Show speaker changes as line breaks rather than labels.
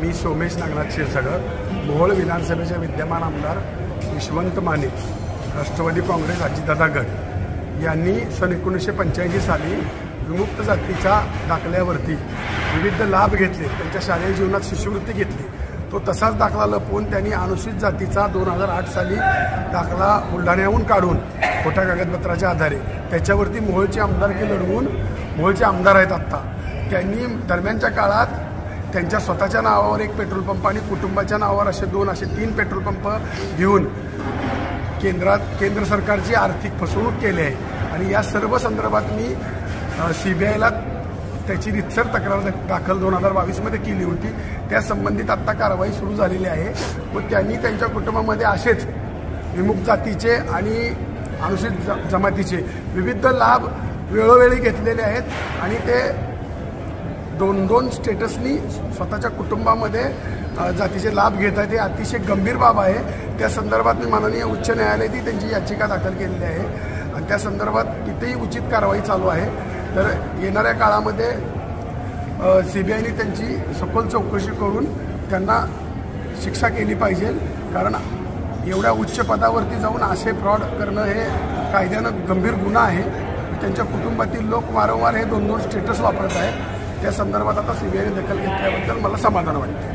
मी सोमेश नागनाथ क्षीरसागर, मोहोळ विधानसभेचे विद्यमान आमदार यशवंत माने, राष्ट्रवादी काँग्रेस अजितदादा गट यांनी सन 1985 साली विमुक्त जातीच्या दाखल्यावरती विविध लाभ घेतले, त्यांच्या शालेय जीवनात शिष्यवृत्ती घेतली। तो तसाच दाखला लपवून त्यांनी अनुसूचित जातीचा 2008 साली दाखला बुलढाण्याहून काढून खोट्या कागदपत्राच्या आधारे त्याच्यावरती मोहोळचे आमदारकी लढवून मोहोळचे आमदार आहेत। आत्ता त्यांनी दरम्यानच्या काळात त्यांच्या स्वतःच्या नावावर एक पेट्रोल पंप आणि कुटुंबाच्या नावावर असे 3 पेट्रोल पंप घेऊन केंद्र सरकारची आर्थिक फसवणूक केली आहे आणि या सर्व संदर्भात मी CBIला त्याची रितसर तक्रार दाखल 2022 मध्ये केली होती। त्या संबंधित आत्ता कारवाई सुरू झालेली आहे व त्यांनी त्यांच्या कुटुंबामध्ये असेच विमुक्त जातीचे आणि अनुसूचित जमातीचे विविध लाभ वेळोवेळी घेतलेले आहेत आणि ते 2 स्टेटसनी स्वतःच्या कुटुंबामध्ये जातीचे लाभ घेत आहेत। हे अतिशय गंभीर बाब आहे। त्या संदर्भात मी माननीय उच्च न्यायालयातही त्यांची याचिका दाखल केलेली आहे आणि त्या संदर्भात तिथेही उचित कारवाई चालू आहे। तर येणाऱ्या काळामध्ये CBIने त्यांची सखोल चौकशी करून त्यांना शिक्षा केली पाहिजे, कारण एवढ्या उच्च पदावरती जाऊन असे फ्रॉड करणं हे कायद्यानं गंभीर गुन्हा आहे। त्यांच्या कुटुंबातील लोक वारंवार हे 2 स्टेटस वापरत आहेत। त्या संदर्भात आता CBIने दखल घेतल्याबद्दल मला समाधान वाटते।